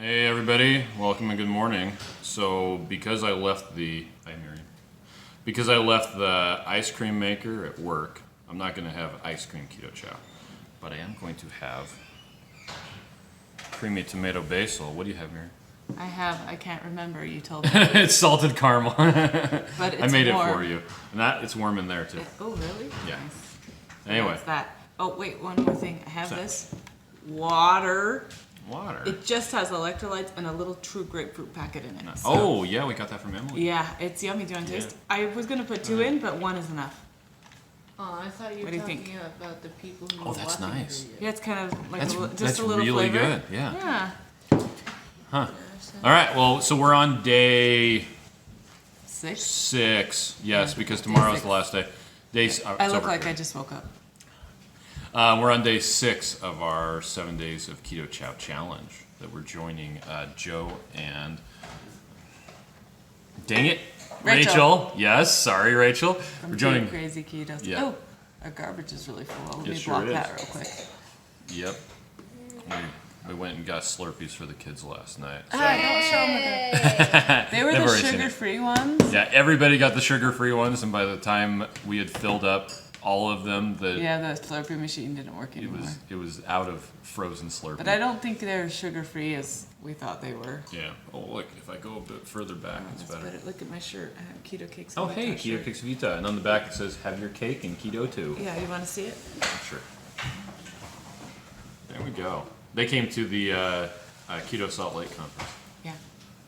Hey everybody, welcome and good morning. So because I left the ice cream maker at work, I'm not going to have ice cream keto chow, but I am going to have creamy tomato basil. What do you have, Mary? I can't remember, you told me. It's salted caramel. But it's I made warm. it for you. And it's warm in there too. Oh, really? Yeah. Nice. Anyway. That's that. Oh, wait, one more thing. I have this. Water. It just has electrolytes and a little true grapefruit packet in it. So. Oh, yeah, we got that from Emily. Yeah, it's yummy. Do you want to taste? I was going to put 2 in, but 1 is enough. Oh, I thought you were talking about the people who Oh, that's nice. Yeah, it's kind of like that's a little really flavor. good. Yeah. Huh. All right. Well, so we're on day 6. Yes, because tomorrow's the last day. I look like I just woke up. We're on day 6 of our 7 days of Keto Chow challenge that we're joining Joe and dang it, Rachel. Yes, sorry, Rachel. From we're joining Crazy Keto. Yeah. Oh, our garbage is really full. Let me sure block that real quick. Yep. We went and got Slurpees for the kids last night. So. Don't show them. They were the sugar-free ones. Yeah, everybody got the sugar-free ones, and by the time we had filled up all of them, the Slurpee machine didn't work anymore. It was out of frozen Slurpee. But I don't think they're sugar-free as we thought they were. Yeah. Oh, look, if I go a bit further back, it's better. Look at my shirt. I have Keto Cakes. Oh, hey, Keto Cakes Vita. And on the back it says, have your cake and keto too. Yeah, you want to see it? Sure. There we go. They came to the Keto Salt Lake conference. Yeah.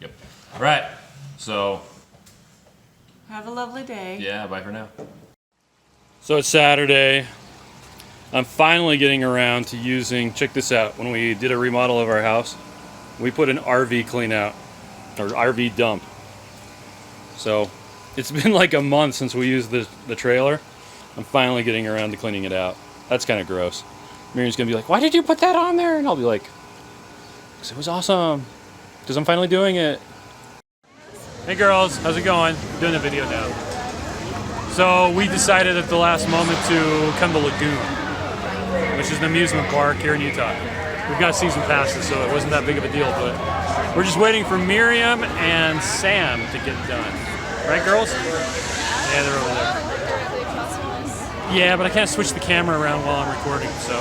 Yep. All right. So. Have a lovely day. Yeah, bye for now. So it's Saturday. I'm finally getting around to using, check this out, when we did a remodel of our house, we put an RV clean out, or RV dump. So it's been like a month since we used the trailer. I'm finally getting around to cleaning it out. That's kind of gross. Miriam's gonna be like, why did you put that on there? And I'll be like, because it was awesome. Because I'm finally doing it. Hey girls, how's it going? Doing a video now. So we decided at the last moment to come to Lagoon, which is an amusement park here in Utah. We've got season passes, so it wasn't that big of a deal, but we're just waiting for Miriam and Sam to get done. Right, girls? Yeah, they're over there. Yeah, but I can't switch the camera around while I'm recording, so,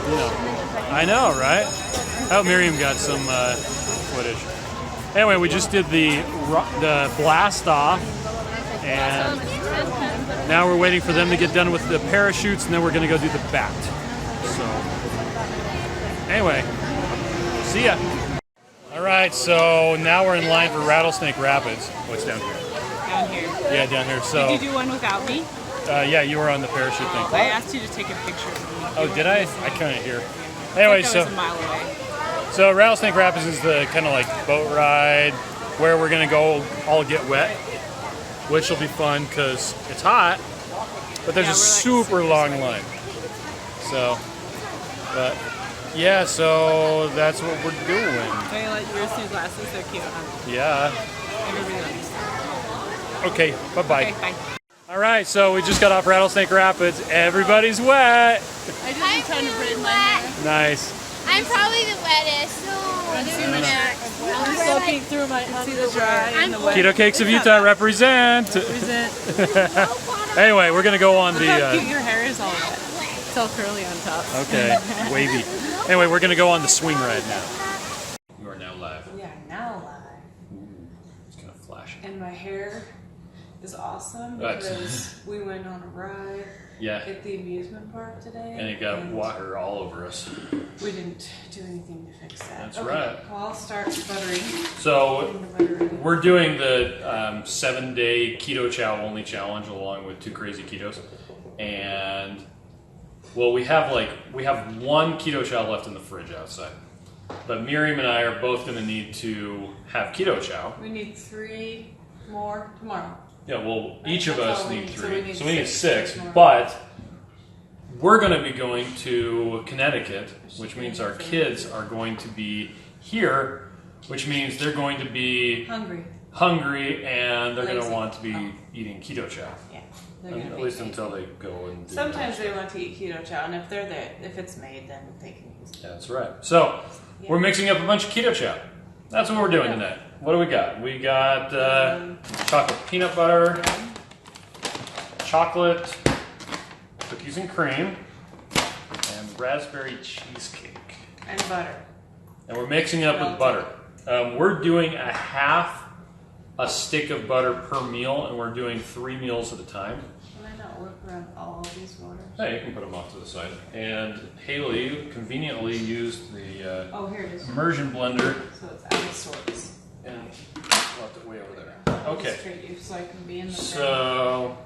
you know. I know, right? I hope Miriam got some footage. Anyway, we just did the blast off, and now we're waiting for them to get done with the parachutes, and then we're going to go do the bat. So, anyway, see ya. All right, so now we're in line for Rattlesnake Rapids. What's down here? Down here. Yeah, down here. So. Did you do one without me? Yeah, you were on the parachute thing. I asked you to take a picture of me. Oh, did I? I couldn't hear. Anyway, I was a mile away. So Rattlesnake Rapids is the kind of like boat ride where we're gonna go all get wet, which will be fun because it's hot, but there's a super long line. So, but yeah, so that's what we're doing. Can you like your new glasses? They're cute, huh? Yeah. Everybody likes. Okay. Bye-bye. Okay, bye. All right, so we just got off Rattlesnake Rapids. Everybody's wet. I just been trying to braid my hair. Nice. I'm probably the wettest. I'm soaking through my dry and the wet. Keto Cakes of Utah represent. Anyway, we're gonna go on Look how cute your hair is all wet. It's all curly on top. Okay, wavy. Anyway, we're gonna go on the swing ride now. You are now live. We are now live. Ooh, it's kind of flashing. And my hair is awesome because we went on a ride at the amusement park today. And it got water all over us. We didn't do anything to fix that. That's right. Well, I'll start buttering. So we're doing the 7-day Keto Chow only challenge along with 2 Crazy Ketos. And well, we have one Keto Chow left in the fridge outside. But Miriam and I are both going to need to have Keto Chow. We need 3 more tomorrow. Yeah, well, each of us need 3. So we need 6. But we're going to be going to Connecticut, which means our kids are going to be here, which means they're going to be hungry. hungry and they're going to Lazy. want to be eating Keto Chow. Yeah. At least until they go and do Sometimes they want to eat Keto Chow, and if they're there, if it's made, then they can use it. That's right. So we're mixing up a bunch of Keto Chow. That's what we're doing tonight. What do we got? We got chocolate peanut butter, chocolate, cookies and cream, and raspberry cheesecake. And butter. And we're mixing it up with butter. We're doing a stick of butter per meal, and we're doing 3 meals at a time. Can I not work around all these waters? Hey, you can put them off to the side. And Haley conveniently used the Here it is. immersion blender So it's out of sorts. and left it way over there. I'll Okay. just trade you so I can be in the frame. So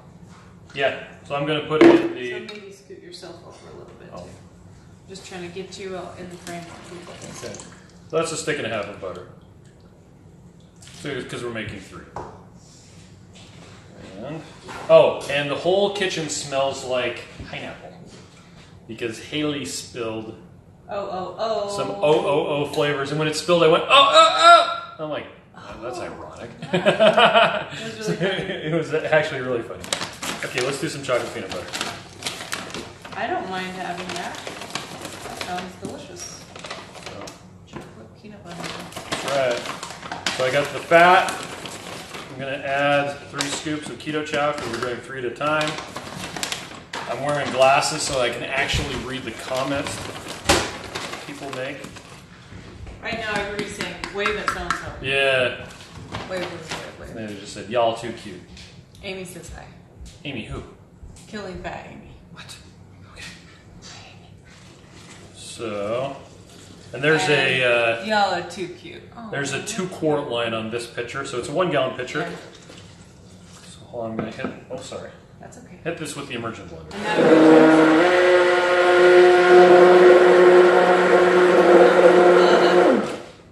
I'm going to put in So the. maybe scoot yourself over a little bit Oh. too. Just trying to get you in the frame. Okay. So that's a stick and a half of butter. Because we're making 3. And the whole kitchen smells like pineapple because Haley spilled some flavors, and when it spilled, I went I'm like, oh, that's ironic. It was really funny. It was actually really funny. Okay, let's do some chocolate peanut butter. I don't mind having that. That sounds delicious. Chocolate peanut butter. Right. So I got the fat. I'm going to add 3 scoops of Keto Chow because we're doing 3 at a time. I'm wearing glasses so I can actually read the comments people make. Right now, everybody's saying, wave at so-and-so. Yeah. Wave. And they just said, y'all too cute. Amy says hi. Amy who? Killing fat Amy. What? Okay. So, and there's y'all are too cute. Oh, there's a 2-quart line on this pitcher, so it's a 1-gallon pitcher. Yeah. So hold on, I'm going to hit, That's okay. hit this with the immersion blender. And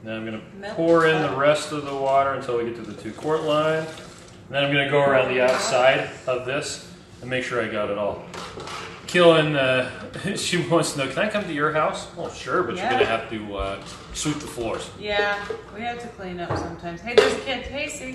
that Now I'm going to pour in the rest of the water until we get to the 2-quart line. And then I'm going to go around the outside of this and make sure I got it all. She wants to know, can I come to your house? Well, sure, but you're going to have to sweep the floors. Yeah, we have to clean up sometimes. Hey, there's a kid. Hey, see.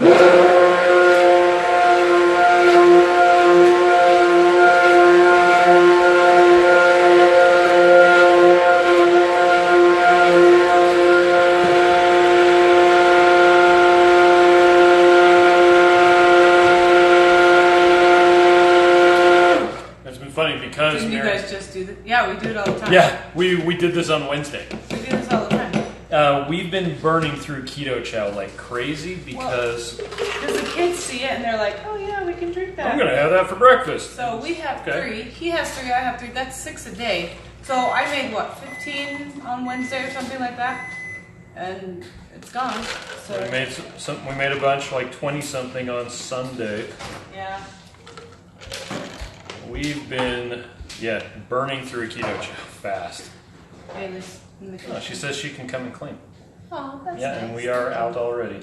Because didn't you guys just do this? Yeah, we do it all the time. Yeah, we did this on Wednesday. We do this all the time. We've been burning through Keto Chow like crazy because the kids see it and they're like, oh yeah, we can drink that. I'm going to have that for breakfast. So we have 3. He has 3, I have 3. That's 6 a day. So I made, 15 on Wednesday or something like that? And it's gone. So We made a bunch, like 20-something on Sunday. yeah. We've been, burning through Keto Chow fast. Hey, this in the kitchen. She says she can come and clean. Oh, that's Yeah, nice. and we are out already.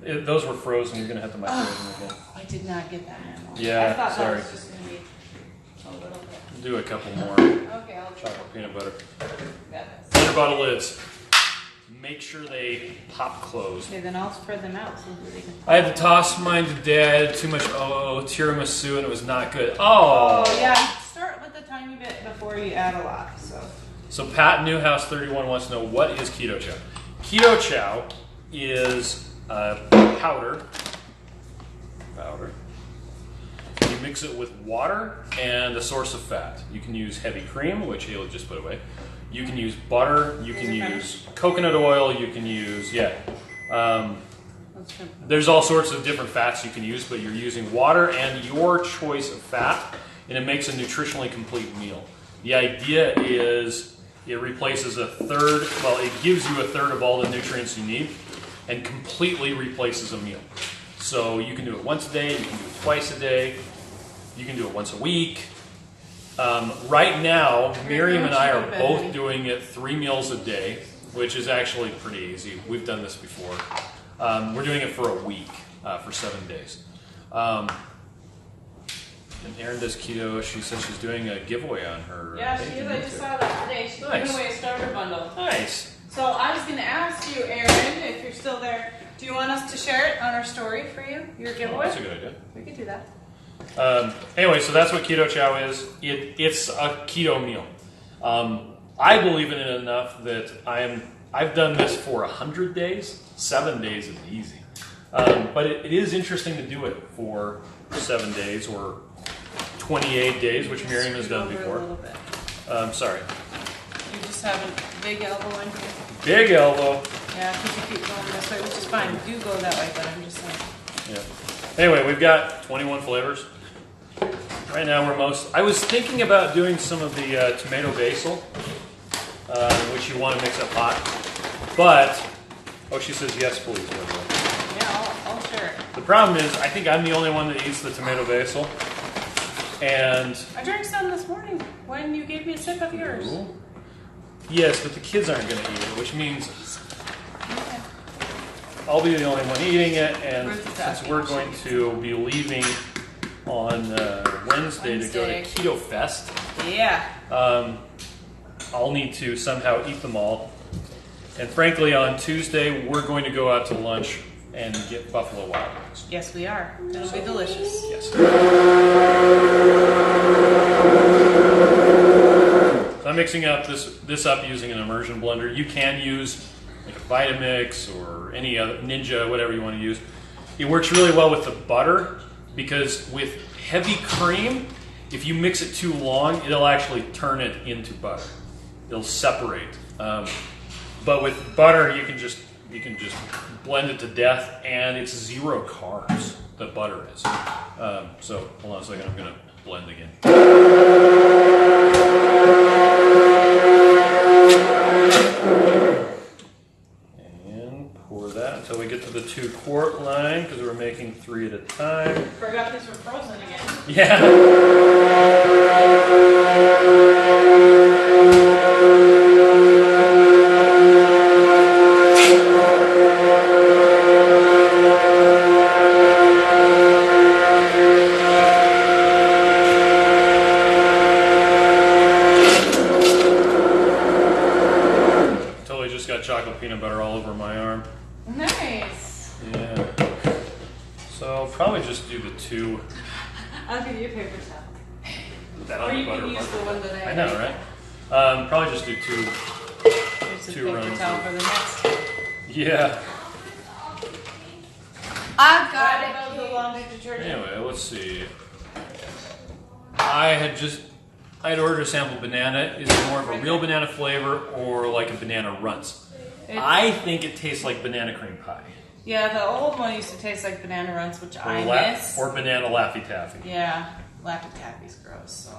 Those were frozen. You're going to have to microwave them again. I did not get that memo. Yeah, I thought sorry. that was just going to be a little bit. Do a couple more. Okay, I'll try. Chocolate peanut butter. Got this. Water bottle lids. Make sure they pop closed. Okay, then I'll spread them out so that they can. I had to toss mine today. I had too much tiramisu and it was not good. Oh! Oh, yeah. Start with a tiny bit before you add a lot. So Pat Newhouse 31 wants to know, what is Keto Chow? Keto Chow is powder. You mix it with water and a source of fat. You can use heavy cream, which Haley just put away. You can use butter. You can use coconut oil. You can use, there's all sorts of different fats you can use, but you're using water and your choice of fat, and it makes a nutritionally complete meal. The idea is it replaces it gives you a third of all the nutrients you need and completely replaces a meal. So you can do it once a day, you can do it twice a day, you can do it once a week. Right now, Miriam and I are both doing it 3 meals a day, which is actually pretty easy. We've done this before. We're doing it for a week, for 7 days. And Erin does keto. She says she's doing a giveaway on her. Yeah, she is. I just saw that today. She's giving away a starter bundle. Nice. So I was going to ask you, Erin, if you're still there, Do you want us to share it on our story for you? Your Oh, giveaway? that's a good idea. We could do that. Anyway, so that's what Keto Chow is. It's a keto meal. I believe in it enough that I've done this for 100 days. 7 days is easy. But it is interesting to do it for 7 days or 28 days, which Miriam has done Over a before. little bit. Sorry. You just have a big elbow in here. Big elbow. Yeah, because you keep going this way, which is fine. You do go that way, but I'm just saying. Yeah. Anyway, we've got 21 flavors. Right now I was thinking about doing some of the tomato basil, which you want to mix up hot. But, she says yes, please. By the way. Yeah, I'll share it. The problem is, I think I'm the only one that eats the tomato basil. And I drank some this morning when you gave me a sip of yours. Ooh. Yes, but the kids aren't going to eat it, which means Okay. I'll be the only one eating it. And Where's the since taffy? we're going to be leaving on Wednesday to go to Keto Fest, Yeah. I'll need to somehow eat them all. And frankly, on Tuesday, we're going to go out to lunch and get Buffalo Wild Wings. Yes, we are. It'll be delicious. Yes. So I'm mixing up this up using an immersion blender. You can use like a Vitamix or any other Ninja, whatever you want to use. It works really well with the butter because with heavy cream, if you mix it too long, it'll actually turn it into butter. It'll separate. But with butter, you can just blend it to death, and it's 0 carbs. The butter is. So hold on a second. I'm going to blend again. And pour that until we get to the 2-quart line because we're making 3 at a time. Forgot these were frozen again. Yeah. Totally just got chocolate peanut butter all over my arm. Nice. Yeah. So I'll probably just do the 2. I'll give you a paper towel. That Or on the you butter can use part. the one that I know, right? Probably just do 2. Here's the 2 paper runs. towel for the next. Yeah. I've got Right above the it. laundry detergent. Anyway, let's see. I had ordered a sample banana. Is it more of a real banana flavor or like a banana runts? I think it tastes like banana cream pie. Yeah, the old one used to taste like banana runs, which I miss. Or banana Laffy Taffy. Yeah, Laffy Taffy's gross. So.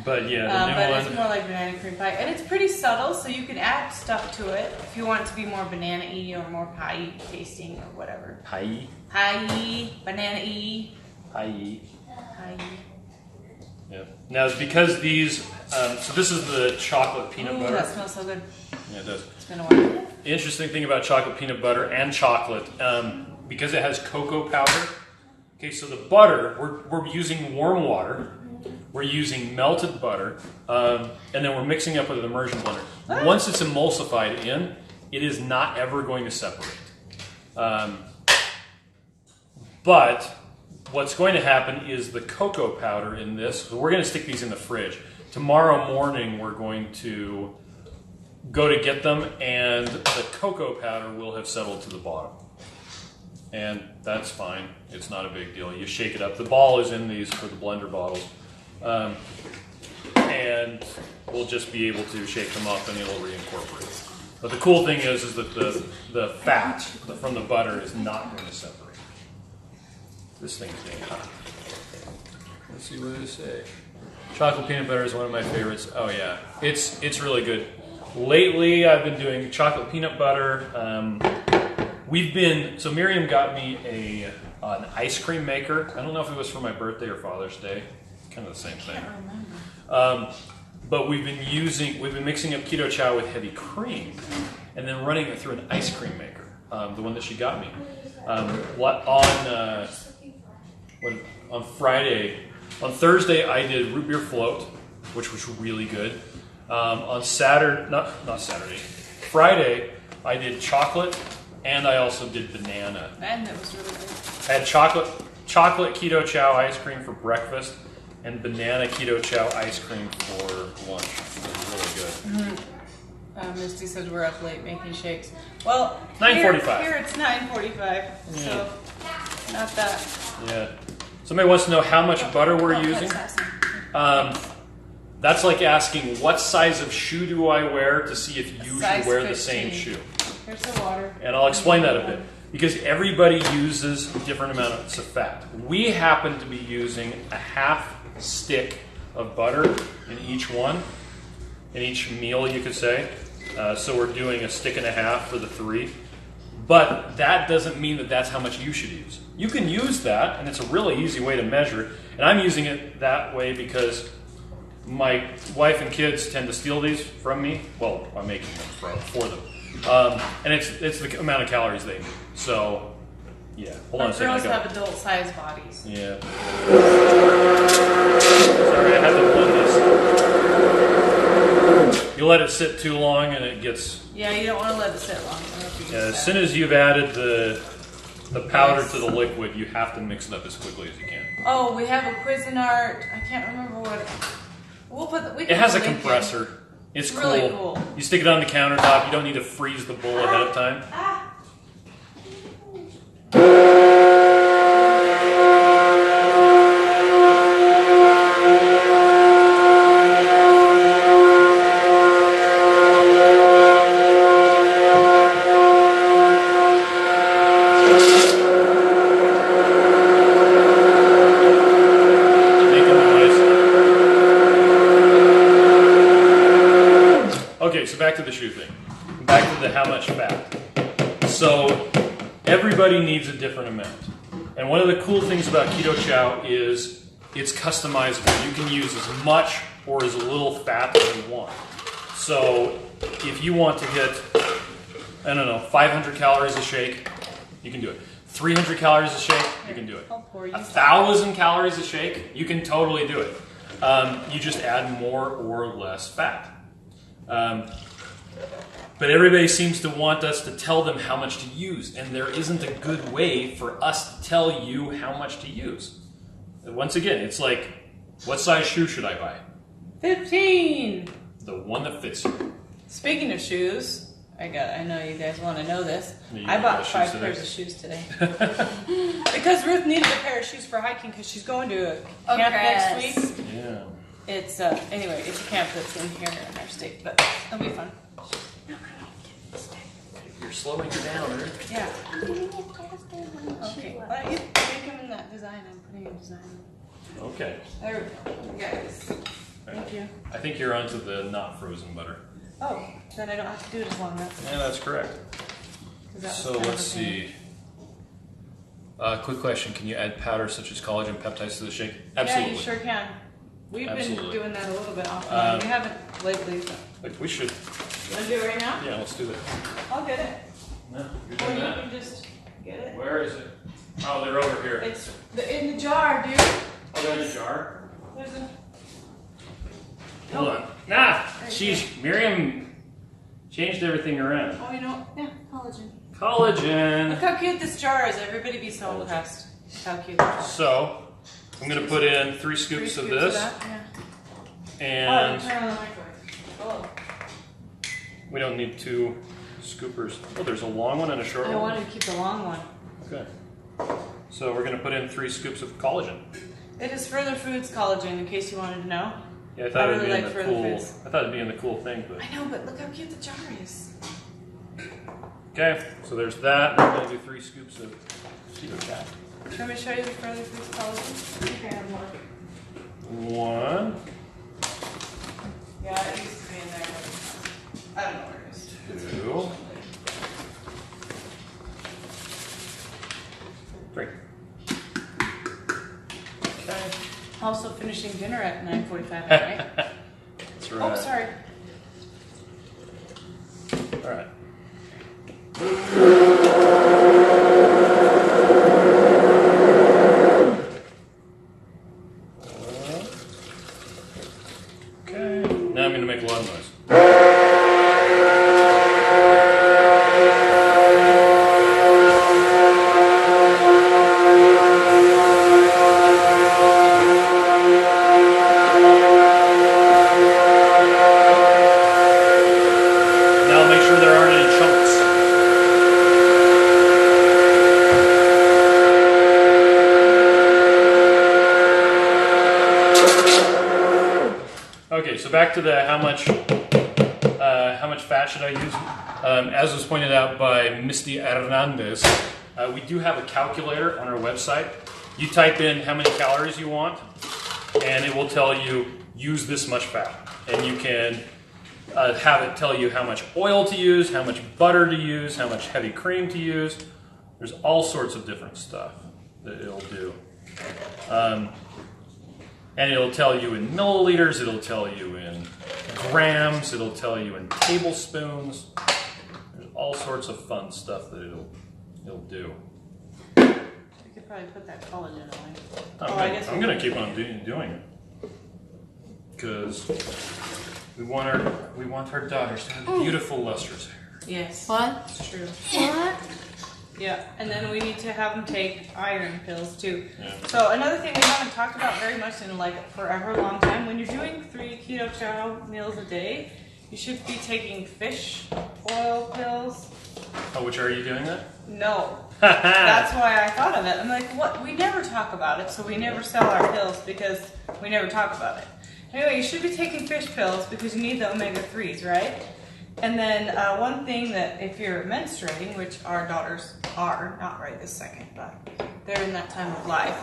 But yeah, the new but one. it's more like banana cream pie, and it's pretty subtle, so you can add stuff to it if you want it to be more banana-y or more pie tasting or whatever. Pie. Pie, banana-y. Pie. Pie. Yeah. Now it's because these. So this is the chocolate peanut Ooh, butter. that smells so good. Yeah, it does. It's been a while. The interesting thing about chocolate peanut butter and chocolate, because it has cocoa powder. Okay, so the butter, we're using warm water, we're using melted butter, and then we're mixing up with an immersion blender. Once it's emulsified in, it is not ever going to separate. But what's going to happen is the cocoa powder in this, so we're going to stick these in the fridge. Tomorrow morning we're going to go to get them, and the cocoa powder will have settled to the bottom. And that's fine. It's not a big deal. You shake it up. The ball is in these for the blender bottles. And we'll just be able to shake them up and it'll reincorporate. But the cool thing is that the fat from the butter is not going to separate. This thing's getting hot. Let's see what they say. Chocolate peanut butter is one of my favorites. Oh yeah, it's really good. Lately, I've been doing chocolate peanut butter. So Miriam got me an ice cream maker. I don't know if it was for my birthday or Father's Day. Kind of the same thing. I can't remember. But we've been mixing up Keto Chow with heavy cream, and then running it through an ice cream maker. The one that she got me. On Friday, on Thursday I did root beer float, which was really good. On Saturday, not Saturday, Friday I did chocolate and I also did banana. And it was really good. I had chocolate Keto Chow ice cream for breakfast and banana Keto Chow ice cream for lunch. It was really good. Misty says we're up late making shakes. Well, 9:45. Here it's 9:45, so not that. Yeah. Somebody wants to know how much butter we're using. That's like asking what size of shoe do I wear to see if you should wear the same shoe. Here's the water. And I'll explain that a bit. Because everybody uses different amounts of fat. We happen to be using a half stick of butter in each one, in each meal you could say. So we're doing a stick and a half for the 3. But that doesn't mean that that's how much you should use. You can use that, and it's a really easy way to measure. And I'm using it that way because my wife and kids tend to steal these from me. Well, I'm making them for them. And it's the amount of calories they need. So, yeah. Hold on a second. Girls have adult-sized bodies. Yeah. Sorry, I had to blend this. You let it sit too long and it gets... Yeah, you don't want to let it sit long. Yeah, as soon as you've added the powder to the liquid, you have to mix it up as quickly as you can. Oh, we have a Cuisinart. I can't remember what. It has a compressor. It's cool. Really cool. You stick it on the countertop. You don't need to freeze the bowl ahead of time. Okay, so back to the shoe thing. Back to the how much fat. So everybody needs a different amount. And one of the cool things about Keto Chow is it's customizable. You can use as much or as little fat as you want. So if you want to hit, I don't know, 500 calories a shake, you can do it. 300 calories a shake, you can do it. 1,000 calories a shake, you can totally do it. You just add more or less fat. But everybody seems to want us to tell them how much to use, and there isn't a good way for us to tell you how much to use. Once again, it's like, what size shoe should I buy? 15! The one that fits you. Speaking of shoes, I know you guys want to know this. I bought 5 pairs of shoes today. Because Ruth needed a pair of shoes for hiking because she's going to a camp next week. Yeah. It's, anyway, it's a camp that's in here in our state, but it'll be fun. You're slowing it down, right? Yeah. Okay. Why don't you make them in that design? I'm putting a design in. Okay. There we go. Guys. Thank you. I think you're onto the not frozen butter. Oh, then I don't have to do it as long. Yeah, that's correct. So let's see. Quick question. Can you add powder such as collagen peptides to the shake? Absolutely. Yeah, you sure can. We've been doing that a little bit often. We haven't lately. But... Like we should. You want to do it right now? Yeah, let's do that. I'll get it. No, you're Or doing you that. can just get it. Where is it? Oh, they're over here. It's in the jar, dude. Oh, they're in the jar? There's a... Hold on. Nah! Sheesh, Miriam changed everything around. Oh, you know, yeah, collagen. Collagen! Look how cute this jar is. Everybody be so impressed. How cute this jar is. So, I'm going to put in 3 scoops of this. That, yeah. And turn on the microwave. Oh. we don't need 2 scoopers. Oh, there's a long one and a short one. I wanted to keep the long one. Okay. So we're going to put in 3 scoops of collagen. It is Further Foods collagen, in case you wanted to know. Yeah, I thought it'd really be like in the Further cool. Foods. I thought it'd be in the cool thing, but I know, but look how cute the jar is. okay. So there's that. I'm going to do 3 scoops of Keto Chow. Do you want me to show you the Further Foods collagen? Okay, I have more. 1. Yeah, it used to be in there. But I don't know where it is. 2. 3. Okay. Also finishing dinner at 9:45, right? That's right. Oh, sorry. All right. Okay. Now I'm going to make a lot of noise. back to the how much fat should I use? As was pointed out by Misty Hernandez, we do have a calculator on our website. You type in how many calories you want, and it will tell you use this much fat, and you can have it tell you how much oil to use, how much butter to use, how much heavy cream to use. There's all sorts of different stuff that it'll do. And it'll tell you in milliliters, it'll tell you in grams, it'll tell you in tablespoons. There's all sorts of fun stuff that it'll do. You could probably put that collagen away. I'm gonna keep on doing it. Because we want our daughters to have beautiful, lustrous hair. Yes. What? It's true. What? Yeah, and then we need to have them take iron pills too. Yeah. So another thing we haven't talked about very much in like forever long time, when you're doing 3 Keto Chow meals a day, you should be taking fish oil pills. Oh, which are you doing that? No. That's why I thought of it. I'm like, what? We never talk about it, so we never sell our pills because we never talk about it. Anyway, you should be taking fish pills because you need the omega-3s, right? And then one thing that if you're menstruating, which our daughters are, not right this second, but they're in that time of life,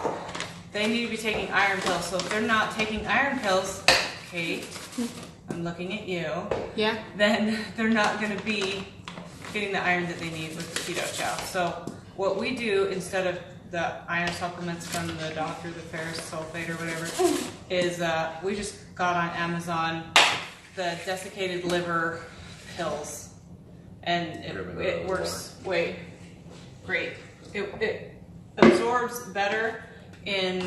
they need to be taking iron pills. So if they're not taking iron pills, Kate, I'm looking at you, Yeah. then they're not going to be getting the iron that they need with the Keto Chow. So what we do instead of the iron supplements from the doctor, the ferrous sulfate or whatever, is we just got on Amazon the desiccated liver pills, and it works great. It absorbs better in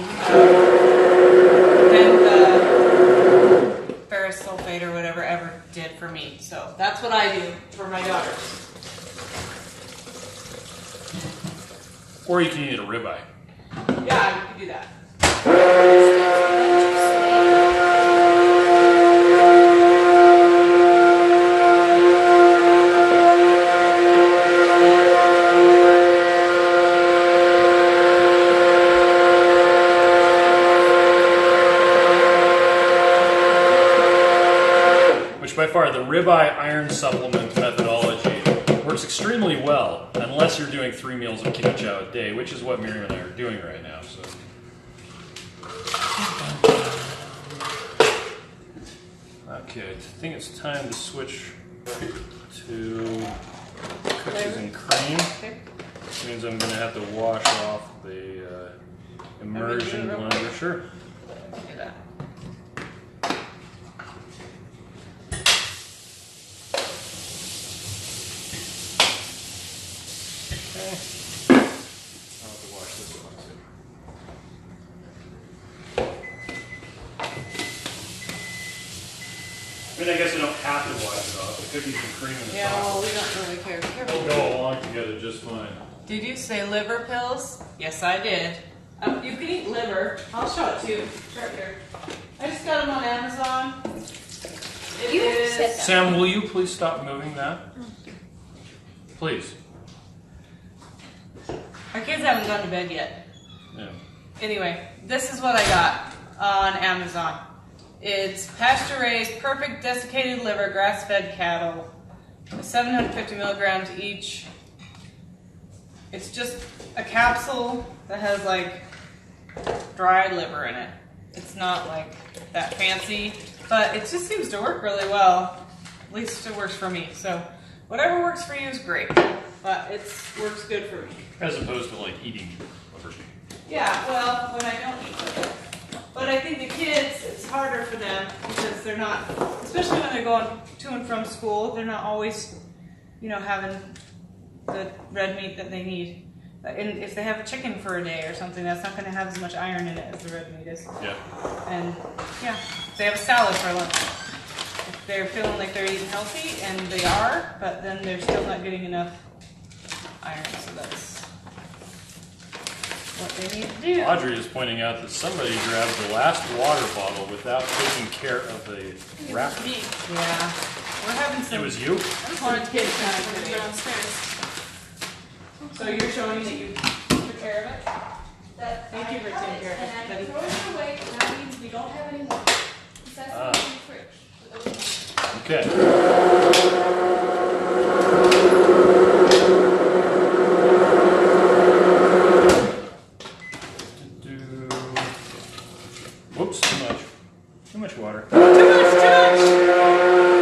than the ferrous sulfate or whatever ever did for me. So that's what I do for my daughters. Or you can eat a ribeye. Yeah, you can do that. Which by far, the ribeye iron supplement methodology works extremely well, unless you're doing 3 meals of Keto Chow a day, which is what Miriam and I are doing right now. So, okay, I think it's time to switch to cookies and cream. Okay. Which means I'm going to have to wash off the immersion blender. Sure. Do that. I'll have to wash this one too. I mean, I guess I don't have to wash it off. The cookies and cream in the Yeah, top well, we don't really care. will go along together just fine. Did you say liver pills? Yes, I did. You can eat liver. I'll show it to you. Right here. I just got them on Amazon. It You is. said that. Sam, will you please stop moving that? Please. Our kids haven't gone to bed yet. Yeah. Anyway, this is what I got on Amazon. It's pasture-raised, perfect desiccated liver, grass-fed cattle, 750 milligrams each. It's just a capsule that has like dried liver in it. It's not like that fancy, but it just seems to work really well. At least it works for me. So whatever works for you is great, but it works good for me. As opposed to like eating liver. Yeah, well, when I don't eat liver. But I think the kids, it's harder for them because they're not, especially when they're going to and from school, they're not always, having the red meat that they need. And if they have a chicken for a day or something, that's not going to have as much iron in it as the red meat is. Yeah. And yeah, if they have a salad for lunch. If they're feeling like they're eating healthy, and they are, but then they're still not getting enough iron, so that's what they need to do. Audrey is pointing out that somebody grabbed the last water bottle without taking care of the wrapper. Yeah, we're having some It was you? fun kids kind of today. So you're showing that you took care of it? Thank you for taking care of it, buddy. Throw it away, and that means we don't have any more. That's in the fridge. Okay. Whoops, too much. Too much water. Too much, too much!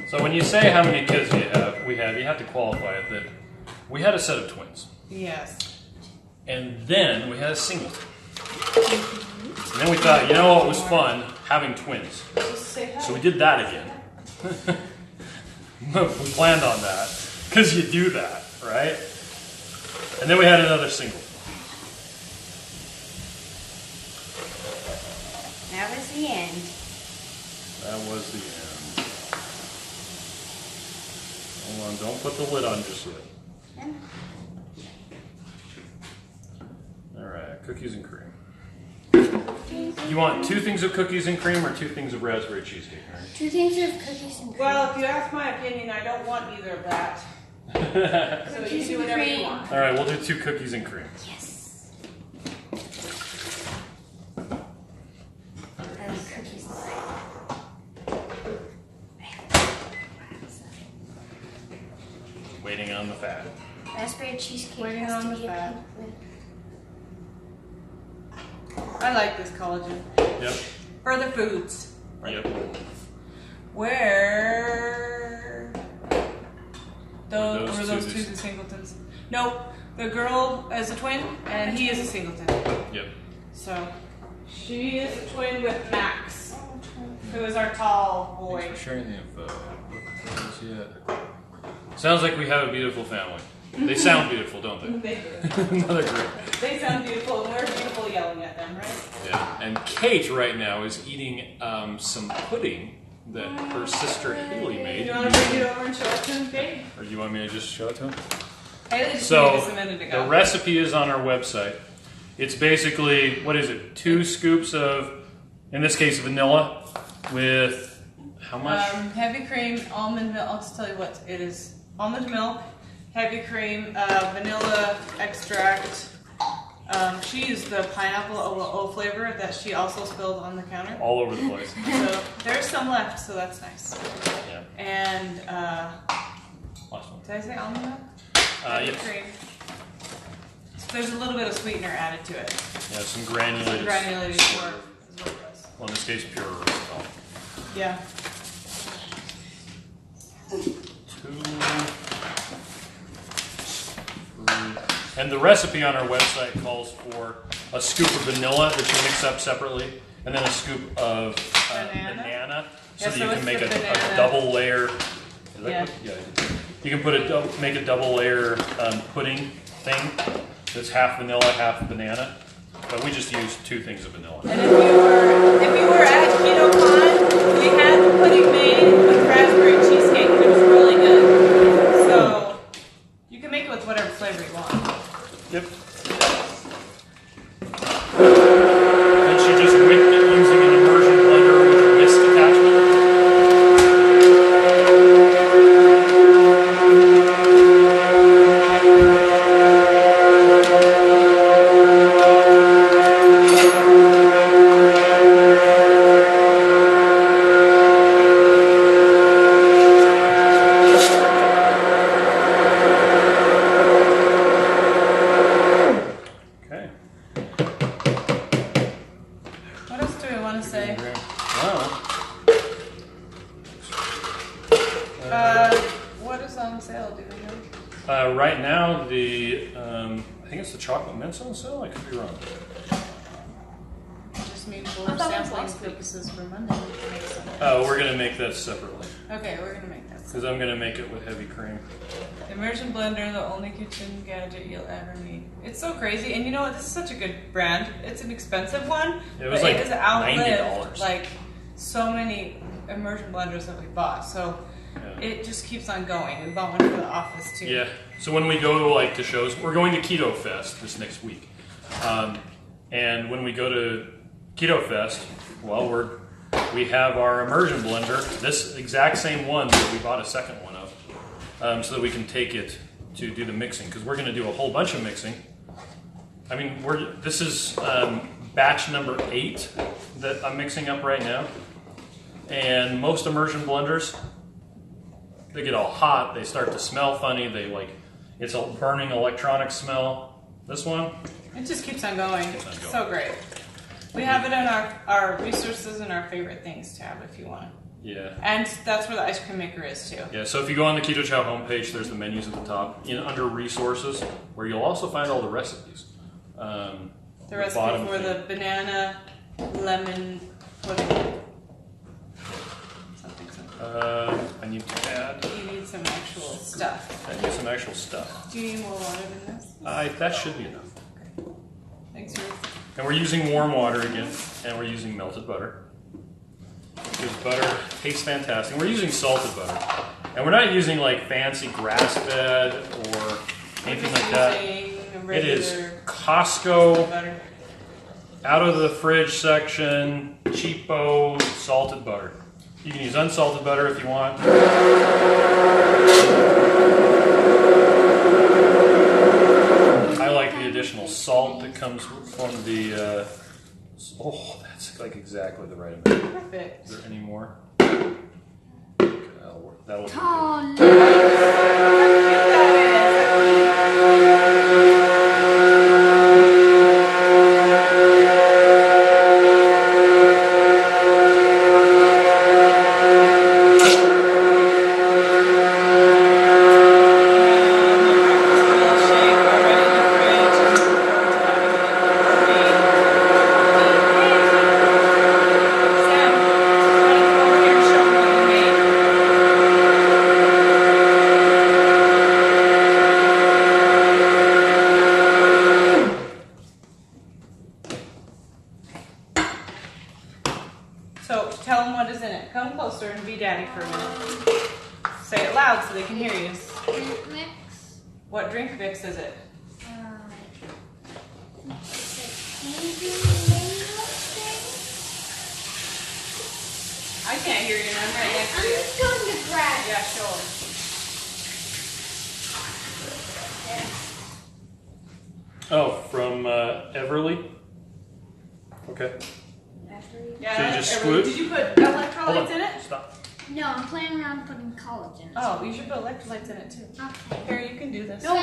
So when you say how many kids you have to qualify it that we had a set of twins. Yes. And then we had a singleton. And then we thought, you know what was fun? Having twins. So we did that again. We planned on that. Because you do that, right? And then we had another singleton. That was the end. That was the end. Hold on, don't put the lid on just yet. Alright, cookies and cream. You want 2 things of cookies and cream or 2 things of raspberry cheesecake? Right? 2 things of cookies and cream. Well, if you ask my opinion, I don't want either of that. So you can do whatever you want. Alright, we'll do 2 cookies and cream. Yes. I love cookies and cream. Waiting on the fat. Raspberry cheesecake Waiting has on to the be a fat. pink. I like this collagen. Yep. Further foods. Yep. Where Those were two those the- 2 the singletons? Nope. The girl is a twin and he is a singleton. Yep. So she is a twin with Max, who is our tall boy. Thanks for sharing the info. Sounds like we have a beautiful family. They sound beautiful, don't they? They do. No, they're great. They sound beautiful and we're beautiful yelling at them, right? Yeah. And Kate right now is eating some pudding that her sister Haley made. You want to bring it over and show it to him, Kate? Or do you want me to just show it to him? Haley just So made this a minute ago. the recipe is on our website. It's basically, what is it? 2 scoops of, in this case, vanilla with how much? Heavy cream, almond milk. I'll just tell you what it is. Almond milk, heavy cream, vanilla extract. She used the pineapple O flavor that she also spilled on the counter. All over the place. So there's some left, so that's nice. Yeah. And Last one. did I say almond milk? Yes. Cream. So there's a little bit of sweetener added to it. Yeah, some granulated. Granulated sugar. sugar is what it was. Well, in this case, pure erythritol. Yeah. 2, 3. And the recipe on our website calls for a scoop of vanilla that you mix up separately, and then a scoop of banana so Yeah, that so you can it's make the a banana. double layer. Is that Yeah. good? Yeah. You can make a double layer pudding thing that's half vanilla, half banana. But we just use 2 things of vanilla. And if you were at Keto Con, we had the pudding made with raspberry cheesecake, and it was really good. So you can make it with whatever flavor you want. Yep. And she just whipped it using an immersion blender with a whisk attachment. Okay. What else do we want to say? Wow. What is on sale? Do we know? Right now, I think it's the chocolate mints on sale. I could be wrong. Just mean for I thought it was sampling last week. purposes for Monday. We can make some. Oh, we're gonna make that separately Okay, we're gonna make that. because I'm gonna make it with heavy cream. Immersion blender, the only kitchen gadget you'll ever need. It's so crazy, and you know what? This is such a good brand. It's an expensive one. It was but like it has outlived $90. like so many immersion blenders that we bought. So Yeah. it just keeps on going. We bought one for the office too. Yeah. So when we go like to shows, we're going to Keto Fest this next week. And when we go to Keto Fest, well, we have our immersion blender, this exact same one that we bought a second one of, so that we can take it to do the mixing, because we're going to do a whole bunch of mixing. I mean, this is batch number 8 that I'm mixing up right now, and most immersion blenders, they get all hot, they start to smell funny, it's a burning electronic smell. This one, it just keeps on going. It's so great. We have it in our resources and our favorite things tab if you want it. Yeah. And that's where the ice cream maker is too. Yeah, so if you go on the Keto Chow homepage, there's the menus at the top, under resources, where you'll also find all the recipes. The recipe for the banana lemon pudding. Something. I need to add. You need some actual stuff. I need some actual stuff. Do you need more water than this? That should be enough. Okay. Thanks, Ruth. And we're using warm water again, and we're using melted butter. Because butter tastes fantastic. And we're using salted butter. And we're not using like fancy grass-fed or anything like that. It is Costco, butter. out of the fridge section, cheapo salted butter. You can use unsalted butter if you want. I like the additional salt that comes from the... oh, that's like exactly the right amount. Perfect. Is there any more? That'll be So tell them what is in it. Come closer and be daddy for a minute. Say it loud so they can hear you. Drink mix. What drink mix is it? I can't hear you and I'm right next to I'm you. just going to grab it. Yeah, sure. Oh, from Everly? Okay. Yeah, So you just everyone- squid? Did you put Hold electrolytes in on. it? Stop. No, I'm planning on putting college in it. Oh, you should put electrolytes in it too. Okay. Here, you can do this. No,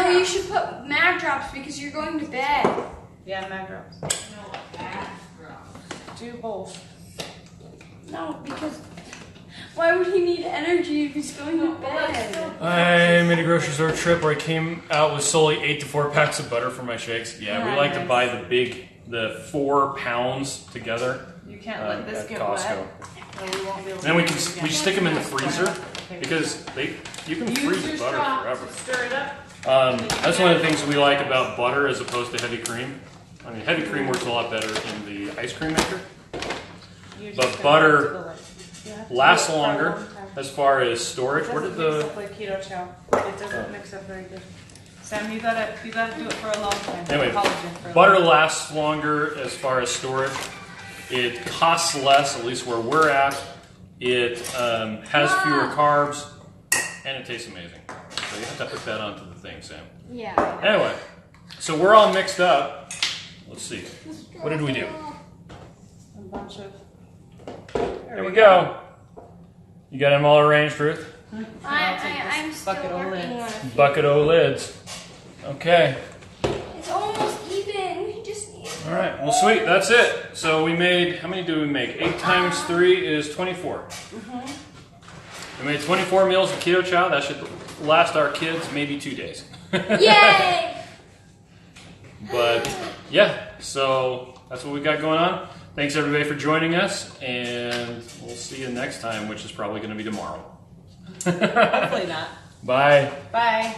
you should put mag drops because you're going to bed. Yeah, mag drops. No, mag drops. Do both. No, because why would he need energy if he's going to bed? I made a grocery store trip where I came out with solely 8 to 4 packs of butter for my shakes. Yeah, we like to buy the 4 pounds together. You can't let this at get Costco. wet. Or we won't be able to Then we use it again. stick them in the freezer because you can Use freeze your butter straw forever. to stir it up. That's one of the things we like about butter as opposed to heavy cream. I mean, heavy cream works a lot better in the ice cream maker. You're But just gonna butter have to go you have to lasts do it for a longer long time. as far as storage. It Where did doesn't mix the up like Keto Chow. It doesn't mix up very good. Sam, you gotta do it for a long time. Anyway, Collagen for a butter long time. lasts longer as far as storage. It costs less, at least where we're at. It has fewer carbs, and it tastes amazing. So you have to put that onto the thing, Sam. Yeah. Anyway, so we're all mixed up. Let's see. What did we do? A bunch of. There we go. You got them all arranged, Ruth? I'm still bucket of working on lids. it. Bucket o' lids. Okay. It's almost even. We just need. All right. Well, sweet. That's it. So we made, how many do we make? 8 times 3 is 24. We made 24 meals of Keto Chow. That should last our kids maybe 2 days. Yay! But yeah, so that's what we got going on. Thanks everybody for joining us, and we'll see you next time, which is probably going to be tomorrow. Hopefully not. Bye. Bye.